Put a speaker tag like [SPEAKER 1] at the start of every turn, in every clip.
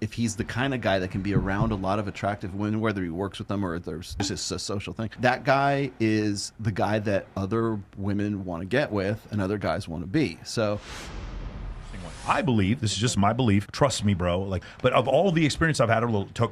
[SPEAKER 1] if he's the kind of guy that can be around a lot of attractive women, whether he works with them or there's just a social thing, that guy is the guy that other women want to get with and other guys want to be. So
[SPEAKER 2] I believe, this is just my belief, trust me, bro, like, but of all the experience I've had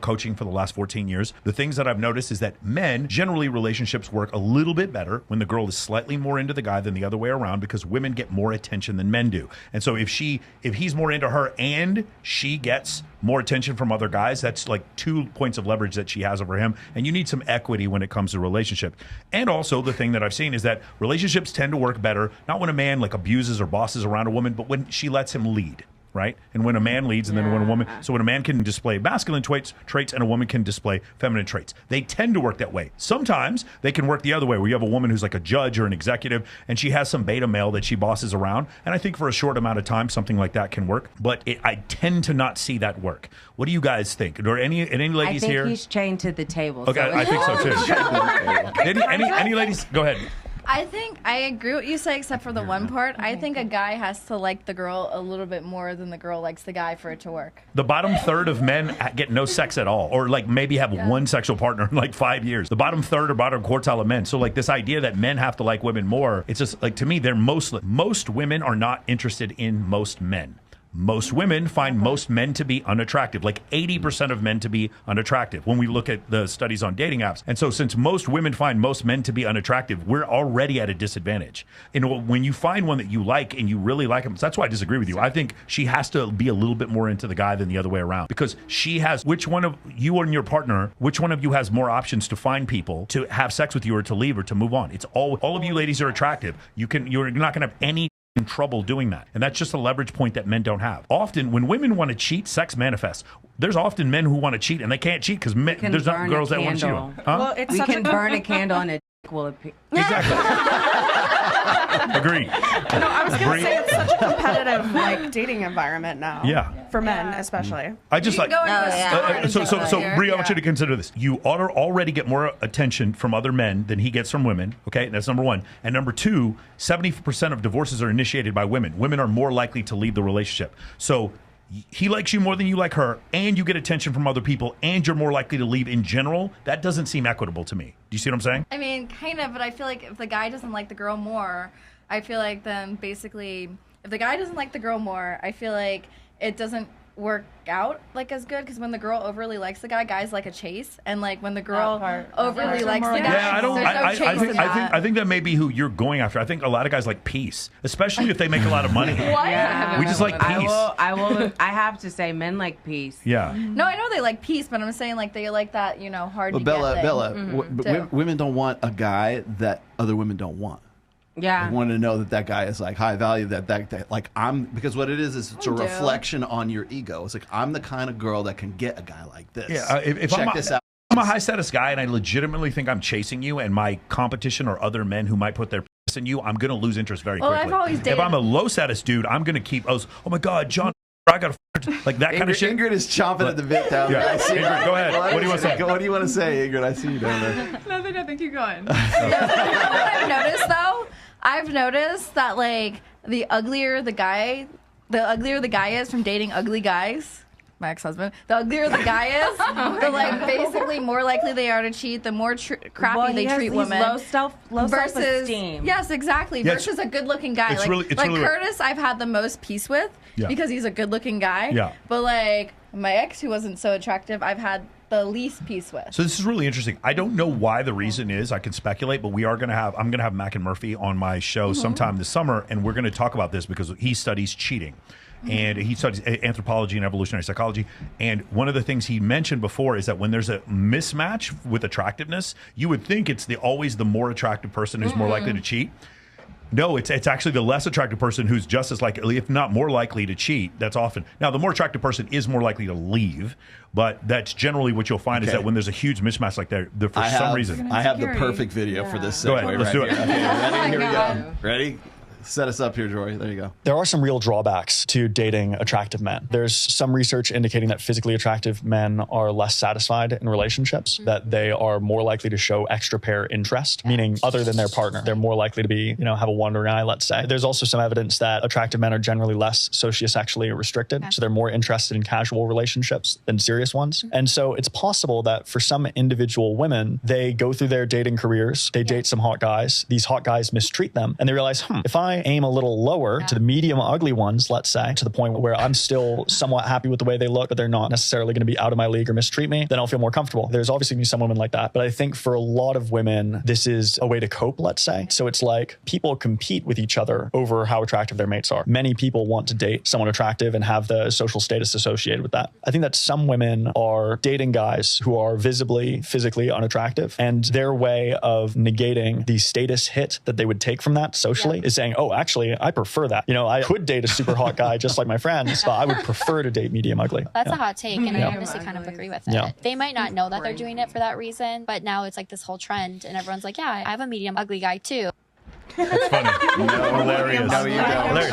[SPEAKER 2] coaching for the last 14 years, the things that I've noticed is that men, generally relationships work a little bit better when the girl is slightly more into the guy than the other way around, because women get more attention than men do. And so if he's more into her and she gets more attention from other guys, that's like 2 points of leverage that she has over him. And you need some equity when it comes to relationship. And also the thing that I've seen is that relationships tend to work better, not when a man like abuses or bosses around a woman, but when she lets him lead. Right? And when a man leads, and then when a woman, so when a man can display masculine traits and a woman can display feminine traits, they tend to work that way. Sometimes they can work the other way, where you have a woman who's like a judge or an executive, and she has some beta male that she bosses around. And I think for a short amount of time, something like that can work. But I tend to not see that work. What do you guys think? Are any ladies here?
[SPEAKER 3] I think he's chained to the table.
[SPEAKER 2] Okay, I think so too. any ladies? Go ahead.
[SPEAKER 4] I think I agree with what you say, except for the one part. I think a guy has to like the girl a little bit more than the girl likes the guy for it to work.
[SPEAKER 2] The bottom third of men get no sex at all, or like maybe have one sexual partner in like 5 years. The bottom third or bottom quartile of men. So like this idea that men have to like women more, it's just like, to me, most women are not interested in most men. Most women find most men to be unattractive, like 80% of men to be unattractive when we look at the studies on dating apps. And so since most women find most men to be unattractive, we're already at a disadvantage. And when you find one that you like and you really like him, that's why I disagree with you. I think she has to be a little bit more into the guy than the other way around, because she has, which one of you and your partner, which one of you has more options to find people to have sex with you or to leave or to move on? It's all of you ladies are attractive. You're not going to have any trouble doing that. And that's just a leverage point that men don't have. Often when women want to cheat, sex manifests. There's often men who want to cheat and they can't cheat because there's not girls that want to cheat on.
[SPEAKER 3] Well, we can burn a candle and a dick will appear.
[SPEAKER 2] Exactly. Agree.
[SPEAKER 5] No, I was going to say it's such a competitive like dating environment now.
[SPEAKER 2] Yeah.
[SPEAKER 5] For men especially.
[SPEAKER 2] I just like so Bree, I want you to consider this. You already get more attention from other men than he gets from women. Okay, that's number one. And number two, 70% of divorces are initiated by women. Women are more likely to leave the relationship. So he likes you more than you like her, and you get attention from other people, and you're more likely to leave in general. That doesn't seem equitable to me. Do you see what I'm saying?
[SPEAKER 4] I mean, kind of, but I feel like if the guy doesn't like the girl more, I feel like then basically, if the guy doesn't like the girl more, I feel like it doesn't work out like as good, because when the girl overly likes the guys like a chase, and like when the girl overly likes the guy, there's no chase in that.
[SPEAKER 2] I think that may be who you're going after. I think a lot of guys like peace, especially if they make a lot of money.
[SPEAKER 4] What?
[SPEAKER 3] Yeah.
[SPEAKER 2] We just like peace.
[SPEAKER 3] I have to say, men like peace.
[SPEAKER 2] Yeah.
[SPEAKER 4] No, I know they like peace, but I'm saying like they like that, hard to
[SPEAKER 1] Bella,
[SPEAKER 4] get thing.
[SPEAKER 1] Bella, women don't want a guy that other women don't want.
[SPEAKER 3] Yeah.
[SPEAKER 1] I want to know that guy is like high value, that like because what it is it's a reflection on your ego. It's like, I'm the kind of girl that can get a guy like this.
[SPEAKER 2] Yeah. If
[SPEAKER 1] Check this out.
[SPEAKER 2] I'm a high status guy and I legitimately think I'm chasing you, and my competition are other men who might put their piss in you, I'm going to lose interest very quickly.
[SPEAKER 4] I've always dated.
[SPEAKER 2] If I'm a low status dude, I'm going to keep, oh my God, John, I got to like that kind of shit.
[SPEAKER 1] Ingrid is chomping at the bit down there.
[SPEAKER 2] Yeah. Ingrid, go ahead. What do you want to say?
[SPEAKER 1] What do you want to say, Ingrid? I see you down there.
[SPEAKER 5] Nothing. Keep going.
[SPEAKER 4] I've noticed though. I've noticed that like the uglier the guy is from dating ugly guys. My ex-husband. The uglier the guy is, the like basically more likely they are to cheat. The more crappy they treat women.
[SPEAKER 3] Low self-esteem.
[SPEAKER 4] Yes, exactly.
[SPEAKER 2] Yeah,
[SPEAKER 4] versus a good-looking guy.
[SPEAKER 2] It's
[SPEAKER 4] Like
[SPEAKER 2] really
[SPEAKER 4] Curtis, I've had the most peace with because he's a good-looking guy.
[SPEAKER 2] Yeah.
[SPEAKER 4] But like my ex, who wasn't so attractive, I've had the least peace with.
[SPEAKER 2] So this is really interesting. I don't know why the reason is. I can speculate, but I'm going to have Mac and Murphy on my show sometime this summer, and we're going to talk about this because he studies cheating. And he studies anthropology and evolutionary psychology. And one of the things he mentioned before is that when there's a mismatch with attractiveness, you would think it's always the more attractive person who's more likely to cheat. No, it's actually the less attractive person who's just as likely, if not more likely to cheat. That's often. Now, the more attractive person is more likely to leave, but that's generally what you'll find is that when there's a huge mismatch like that, for some reason.
[SPEAKER 1] I have the perfect video for this.
[SPEAKER 2] Go ahead, let's do it.
[SPEAKER 1] Okay, ready? Here we go. Ready? Set us up here, Jory. There you go.
[SPEAKER 6] There are some real drawbacks to dating attractive men. There's some research indicating that physically attractive men are less satisfied in relationships, that they are more likely to show extra pair interest, meaning other than their partner. They're more likely to be, have a wandering eye, let's say. There's also some evidence that attractive men are generally less sociosexually restricted. So they're more interested in casual relationships than serious ones. And so it's possible that for some individual women, they go through their dating careers, they date some hot guys, these hot guys mistreat them, and they realize, if I aim a little lower to the medium ugly ones, let's say, to the point where I'm still somewhat happy with the way they look, but they're not necessarily going to be out of my league or mistreat me, then I'll feel more comfortable. There's obviously going to be some women like that. But I think for a lot of women, this is a way to cope, let's say. So it's like people compete with each other over how attractive their mates are. Many people want to date someone attractive and have the social status associated with that. I think that some women are dating guys who are visibly, physically unattractive. And their way of negating the status hit that they would take from that socially is saying, oh, actually, I prefer that. I could date a super hot guy just like my friends, but I would prefer to date medium ugly.
[SPEAKER 7] That's a hot take, and I honestly kind of agree with it. They might not know that they're doing it for that reason, but now it's like this whole trend, and everyone's like, yeah, I have a medium ugly guy too.
[SPEAKER 2] That's funny. Hilarious. Hilarious.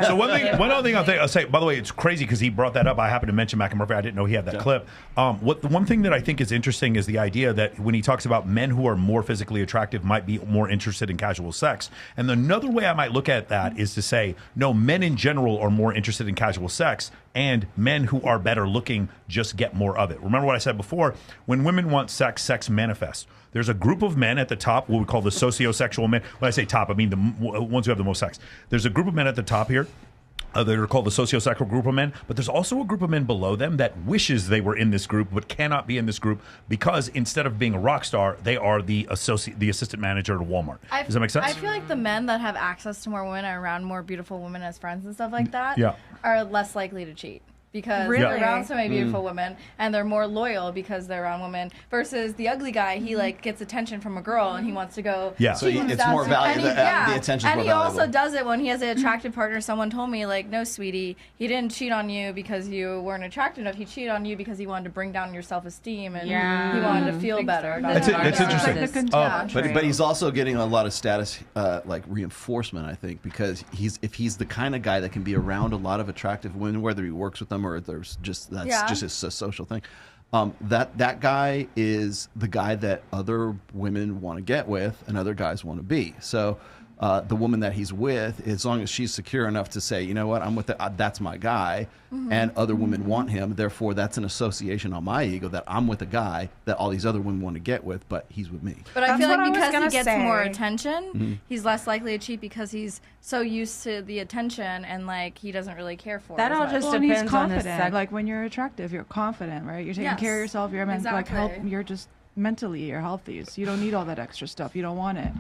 [SPEAKER 2] So one other thing I'll say, by the way, it's crazy because he brought that up. I happened to mention McMurphy. I didn't know he had that clip. The one thing that I think is interesting is the idea that when he talks about men who are more physically attractive might be more interested in casual sex. And another way I might look at that is to say, no, men in general are more interested in casual sex, and men who are better looking just get more of it. Remember what I said before? When women want sex, sex manifests. There's a group of men at the top, what we call the sociosexual men. When I say top, I mean the ones who have the most sex. There's a group of men at the top here. That are called the sociosexual group of men, but there's also a group of men below them that wishes they were in this group but cannot be in this group because instead of being a rock star, they are the assistant manager at Walmart. Does that make sense?
[SPEAKER 4] I feel like the men that have access to more women and around more beautiful women as friends and stuff like that are less likely to cheat. Because they're around so many beautiful women, and they're more loyal because they're around women. Versus the ugly guy, he gets attention from a girl, and he wants to go.
[SPEAKER 1] Yeah, so it's more valuable. The attention.
[SPEAKER 4] And he also does it when he has an attractive partner. Someone told me, like, no, sweetie, he didn't cheat on you because you weren't attractive enough. He cheated on you because he wanted to bring down your self-esteem and he wanted to feel better.
[SPEAKER 2] It's interesting.
[SPEAKER 1] But he's also getting a lot of status, like reinforcement, I think, because if he's the kind of guy that can be around a lot of attractive women, whether he works with them or there's just just his social thing. That guy is the guy that other women want to get with and other guys want to be. So the woman that he's with, as long as she's secure enough to say, you know what, I'm with that's my guy, and other women want him, therefore that's an association on my ego that I'm with a guy that all these other women want to get with, but he's with me.
[SPEAKER 4] But I feel like because he gets more attention, he's less likely to cheat because he's so used to the attention and like he doesn't really care for
[SPEAKER 3] that. All just depends on the sex.
[SPEAKER 8] Like when you're attractive, you're confident, right? You're taking care of yourself. You're you're just mentally, you're healthy, so you don't need all that extra stuff. You don't want it.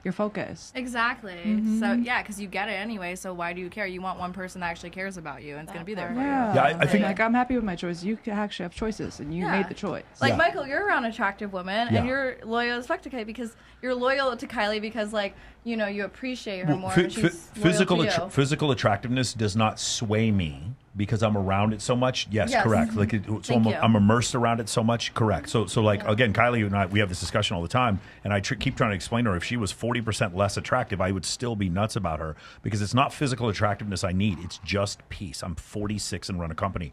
[SPEAKER 8] You're focused.
[SPEAKER 4] Exactly. So yeah, because you get it anyway. So why do you care? You want one person that actually cares about you and it's going to be there for you.
[SPEAKER 2] Yeah, I think
[SPEAKER 8] like I'm happy with my choice. You actually have choices, and you made the choice.
[SPEAKER 4] Like Michael, you're around attractive women, and you're loyal as fuck to Kylie because you're loyal to Kylie because like you appreciate her more. And she's
[SPEAKER 2] physical attractiveness does not sway me. Because I'm around it so much, yes. Correct. Like, I'm immersed around it so much, correct. So like again, Kylie and I, we have this discussion all the time, and I keep trying to explain to her if she was 40% less attractive, I would still be nuts about her because it's not physical attractiveness I need; it's just peace. I'm 46 and run a company.